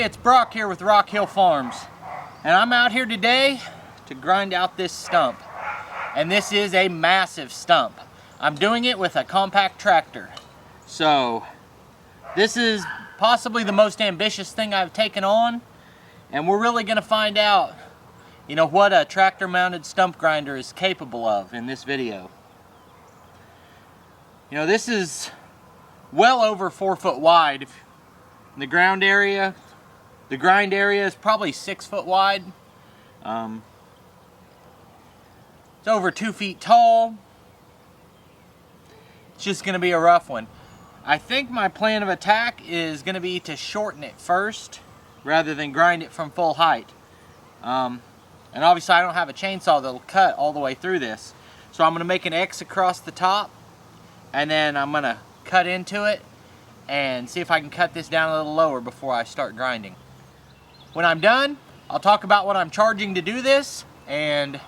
Hey, it's Brock here with Rock Hill Farms, and I'm out here today to grind out this stump. And this is a massive stump. I'm doing it with a compact tractor. So this is possibly the most ambitious thing I've taken on, and we're really going to find out, what a tractor mounted stump grinder is capable of in this video. This is well over 4 foot wide. The grind area is probably 6 foot wide. It's over 2 feet tall. It's just going to be a rough one. I think my plan of attack is going to be to shorten it first rather than grind it from full height. And obviously I don't have a chainsaw that'll cut all the way through this. So I'm going to make an X across the top, and then I'm going to cut into it and see if I can cut this down a little lower before I start grinding. When I'm done, I'll talk about what I'm charging to do this, and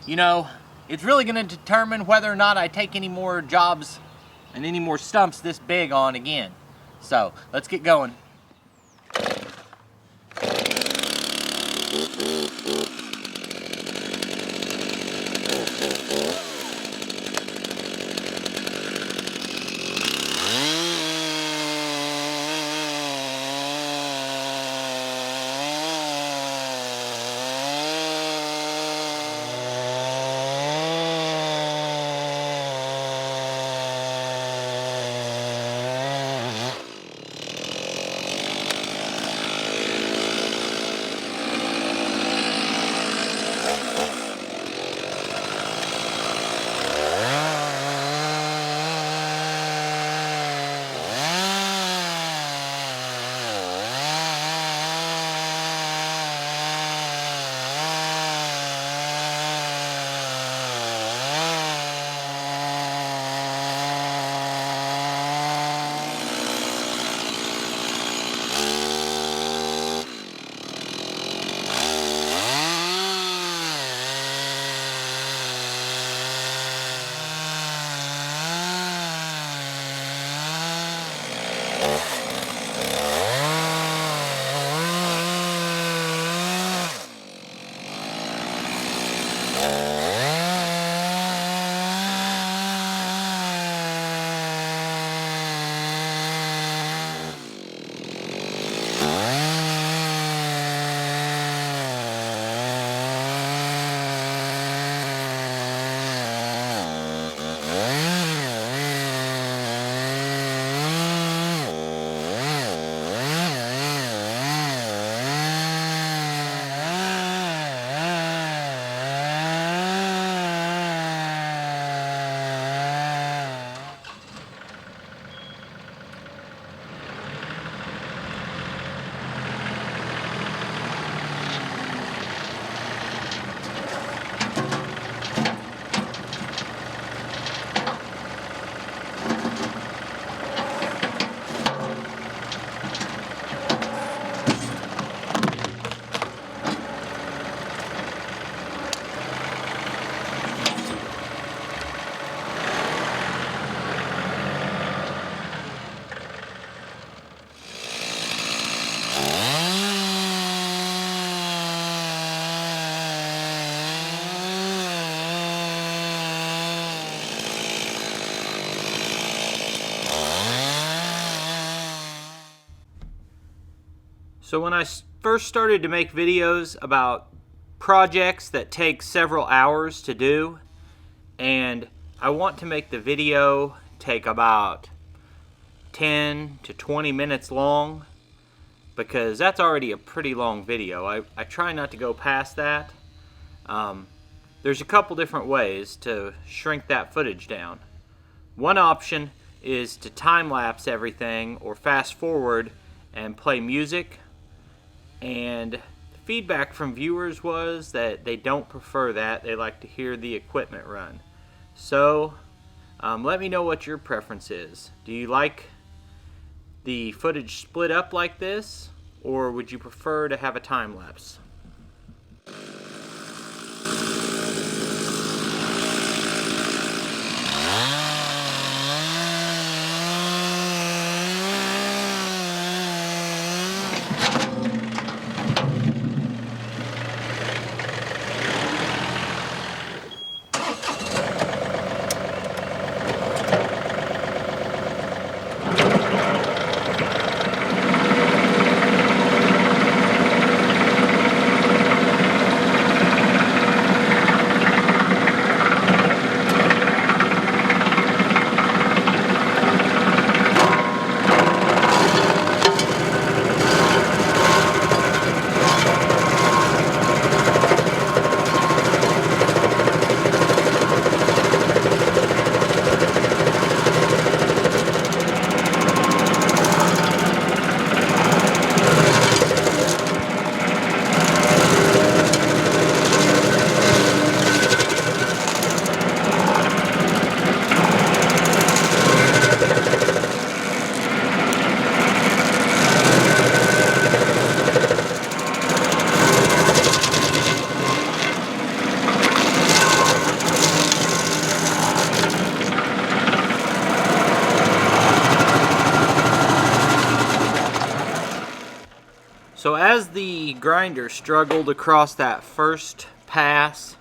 it's really going to determine whether or not I take any more jobs and any more stumps this big on again. So let's get going. So when I first started to make videos about projects that take several hours to do, and I want to make the video take about 10 to 20 minutes long, because that's already a pretty long video. I try not to go past that. There's a couple different ways to shrink that footage down. One option is to time-lapse everything or fast forward and play music. And the feedback from viewers was that they don't prefer that. They like to hear the equipment run. So let me know what your preference is. Do you like the footage split up like this, or would you prefer to have a time lapse? As the grinder struggled across that first pass,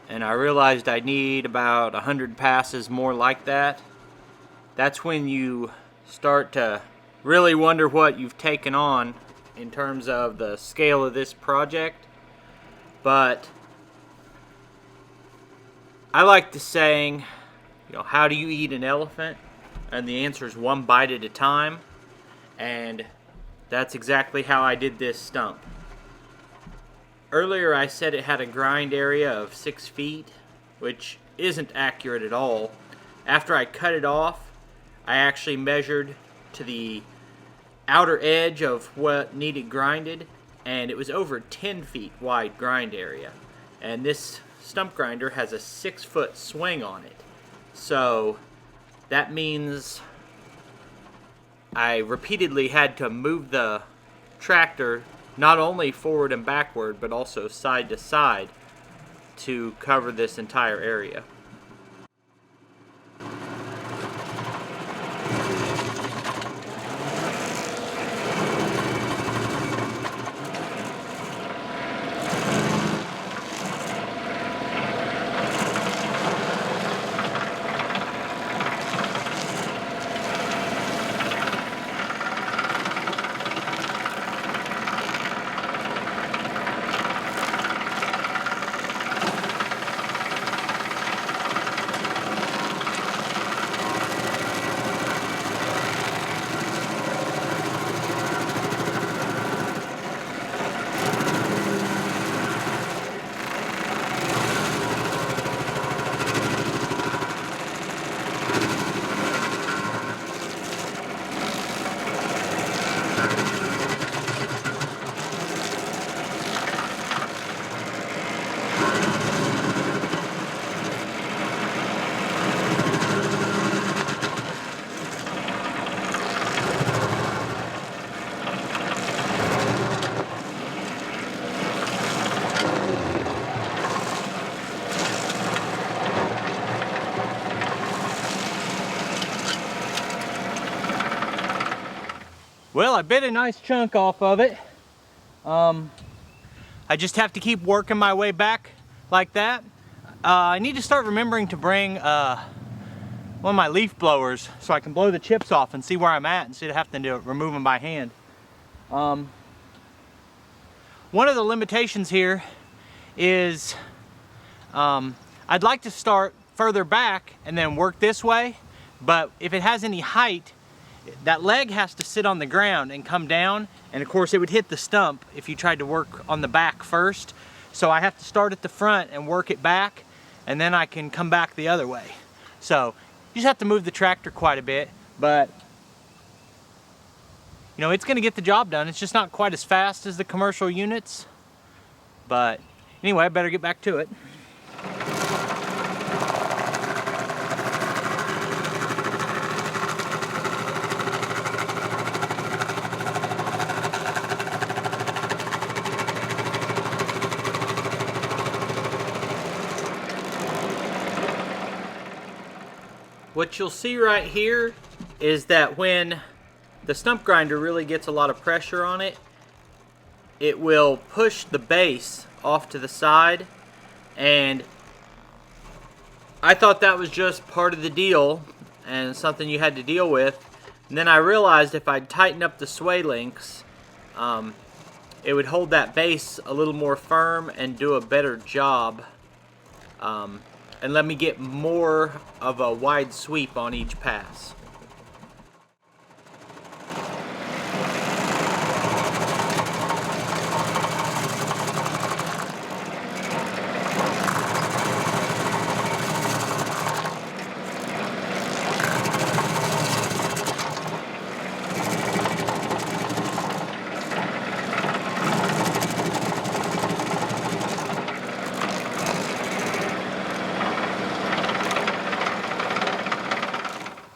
and I realized I need about 100 passes more like that, that's when you start to really wonder what you've taken on in terms of the scale of this project. But I like the saying, how do you eat an elephant? And the answer is one bite at a time. And that's exactly how I did this stump. Earlier I said it had a grind area of 6 feet, which isn't accurate at all. After I cut it off, I actually measured to the outer edge of what needed grinded, and it was over 10 feet wide grind area. And this stump grinder has a 6-foot swing on it. So that means I repeatedly had to move the tractor not only forward and backward, but also side to side to cover this entire area. Well, I bit a nice chunk off of it. I just have to keep working my way back like that. I need to start remembering to bring one of my leaf blowers so I can blow the chips off and see where I'm at instead of having to remove them by hand. One of the limitations here is I'd like to start further back and then work this way, but if it has any height, that leg has to sit on the ground and come down, and of course it would hit the stump if you tried to work on the back first. So I have to start at the front and work it back, and then I can come back the other way. So you just have to move the tractor quite a bit, but it's going to get the job done. It's just not quite as fast as the commercial units, but anyway, I better get back to it. What you'll see right here is that when the stump grinder really gets a lot of pressure on it, it will push the base off to the side, and I thought that was just part of the deal and something you had to deal with. And then I realized if I'd tighten up the sway links, it would hold that base a little more firm and do a better job, and let me get more of a wide sweep on each pass.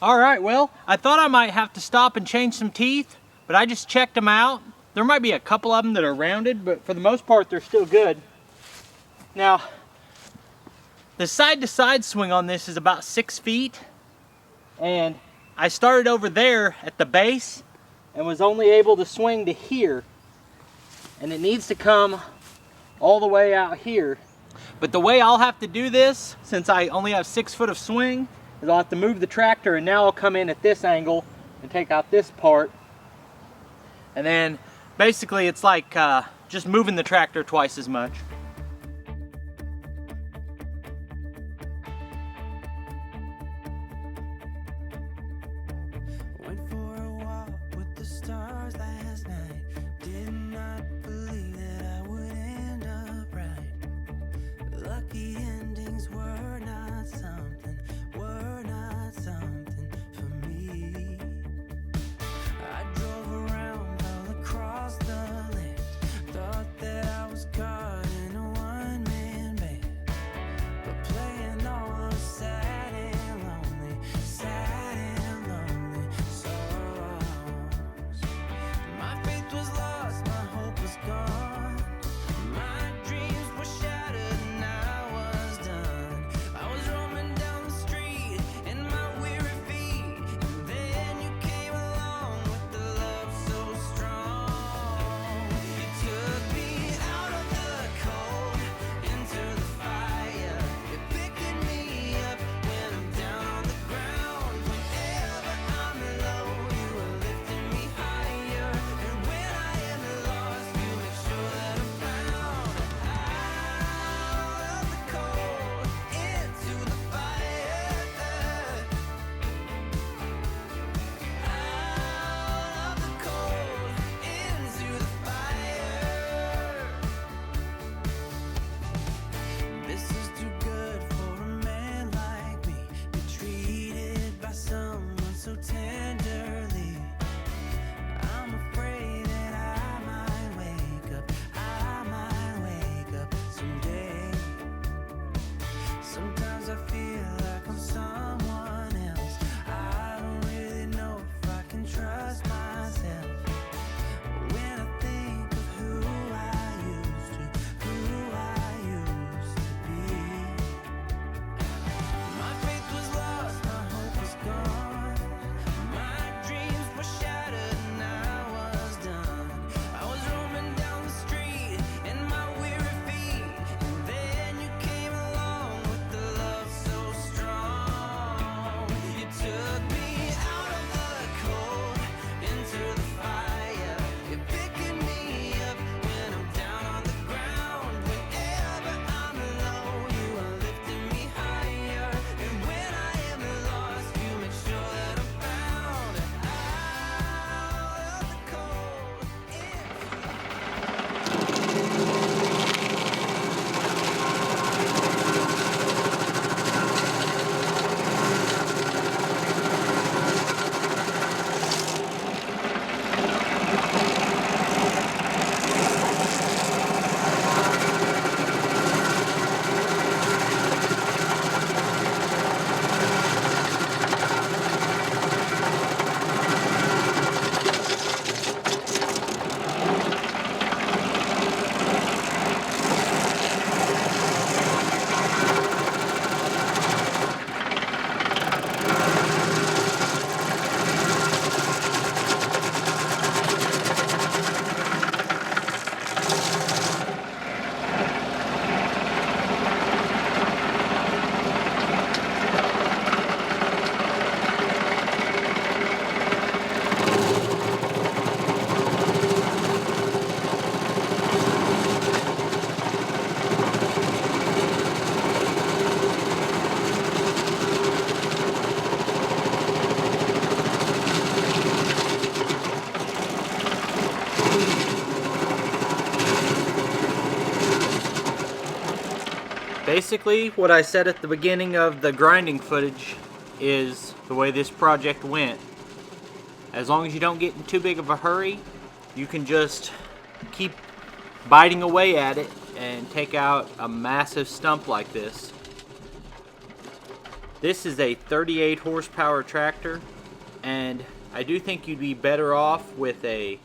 Alright, well, I thought I might have to stop and change some teeth, but I just checked them out. There might be a couple of them that are rounded, but for the most part they're still good. Now, the side-to-side swing on this is about 6 feet, and I started over there at the base and was only able to swing to here. and it needs to come all the way out here. But the way I'll have to do this, since I only have 6 foot of swing, is I'll have to move the tractor, and now I'll come in at this angle and take out this part. And then basically it's like just moving the tractor twice as much. Went for a walk with the stars last night. Did not believe that I would end up right. Lucky endings were not something for me. I drove around all across the land. Thought that I was caught in a one-man band, but playing all those sad and lonely songs. My faith was lost, my hope was gone. My dreams were shattered and I was done. I was roaming down the street in my weary feet, and then you came along with the love so strong. You took me out of the cold into the fire. You're picking me up when I'm down on the ground. Whenever I'm low, you are lifting me higher. And when I am lost, you make sure that I'm found. Out of the cold into the fire. Out of the cold into the fire. This is too good for a man like me. Be treated by someone so tenderly. I'm afraid that I might wake up someday. Sometimes I feel like I'm someone else. I don't really know if I can trust myself. When I think of who I used to be. My faith was lost, my hope was gone. My dreams were shattered and I was done. I was roaming down the street in my weary feet, and then you came along with the love so strong. You took me out of the cold into the fire. You're picking me up when I'm down on the ground. Whenever I'm low, you are lifting me higher. And when I am lost, you make sure that I'm found. Out of the cold Basically, what I said at the beginning of the grinding footage is the way this project went. As long as you don't get in too big of a hurry, you can just keep biting away at it and take out a massive stump like this. This is a 38 horsepower tractor, and I do think you'd be better off with a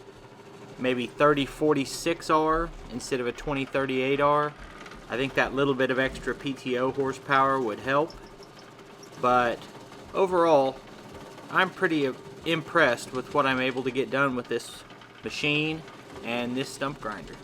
maybe 3046R instead of a 2038R. I think that little bit of extra PTO horsepower would help, but overall I'm pretty impressed with what I'm able to get done with this machine and this stump grinder.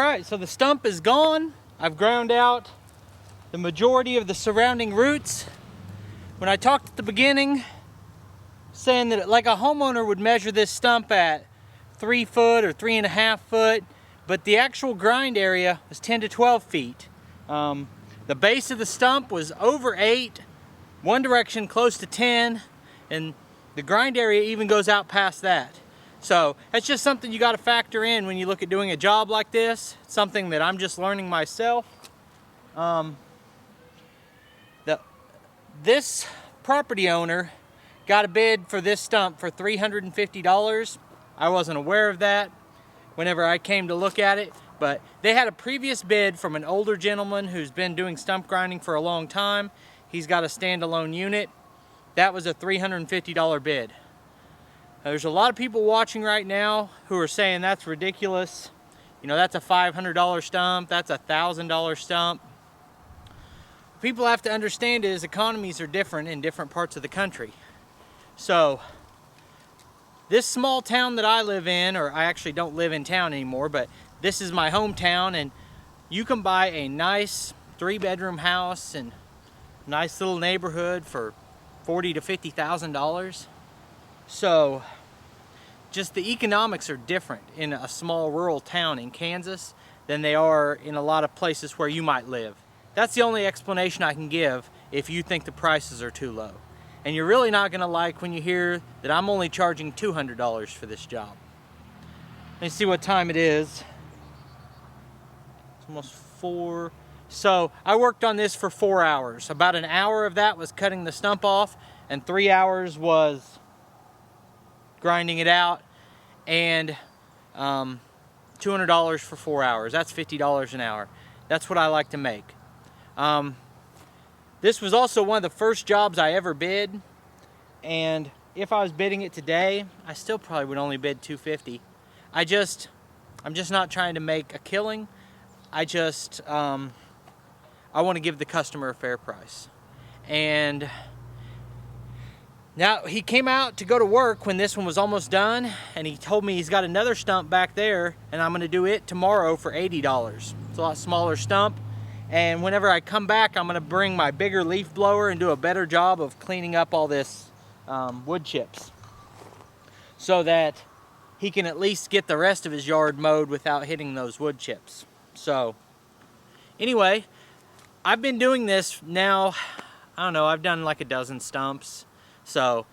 Alright, so the stump is gone. I've ground out the majority of the surrounding roots. When I talked at the beginning, saying that like a homeowner would measure this stump at 3 foot or 3.5 foot, but the actual grind area was 10 to 12 feet. The base of the stump was over 8, one direction close to 10, and the grind area even goes out past that. So that's just something you got to factor in when you look at doing a job like this. It's something that I'm just learning myself. This property owner got a bid for this stump for $350. I wasn't aware of that whenever I came to look at it, but they had a previous bid from an older gentleman who's been doing stump grinding for a long time. He's got a standalone unit. That was a $350 bid. There's a lot of people watching right now who are saying that's ridiculous. You know, that's a $500 stump, that's a $1,000 stump. People have to understand is economies are different in different parts of the country. So this small town that I live in, or I actually don't live in town anymore, but this is my hometown, and you can buy a nice 3-bedroom house and nice little neighborhood for $40,000 to $50,000. So just the economics are different in a small rural town in Kansas than they are in a lot of places where you might live. That's the only explanation I can give if you think the prices are too low. And you're really not going to like when you hear that I'm only charging $200 for this job. Let me see what time it is. It's almost 4. So I worked on this for 4 hours. About an hour of that was cutting the stump off, and 3 hours was grinding it out, and $200 for 4 hours. That's $50 an hour. That's what I like to make. This was also one of the first jobs I ever bid, and if I was bidding it today, I still probably would only bid $250. I'm just not trying to make a killing. I want to give the customer a fair price. And now he came out to go to work when this one was almost done, and he told me he's got another stump back there, and I'm going to do it tomorrow for $80. It's a lot smaller stump. And whenever I come back, I'm going to bring my bigger leaf blower and do a better job of cleaning up all this wood chips, so that he can at least get the rest of his yard mowed without hitting those wood chips. So anyway, I've been doing this now, I don't know, I've done like a dozen stumps. So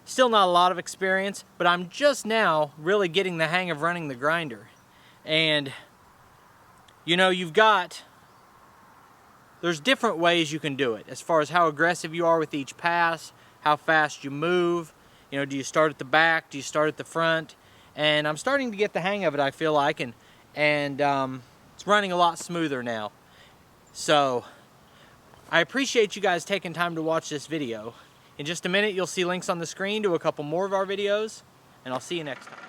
still not a lot of experience, but I'm just now really getting the hang of running the grinder. And you know, there's different ways you can do it as far as how aggressive you are with each pass, how fast you move. You know, do you start at the back? Do you start at the front? And I'm starting to get the hang of it, I feel like, and it's running a lot smoother now. So I appreciate you guys taking time to watch this video. In just a minute, you'll see links on the screen to a couple more of our videos, and I'll see you next time.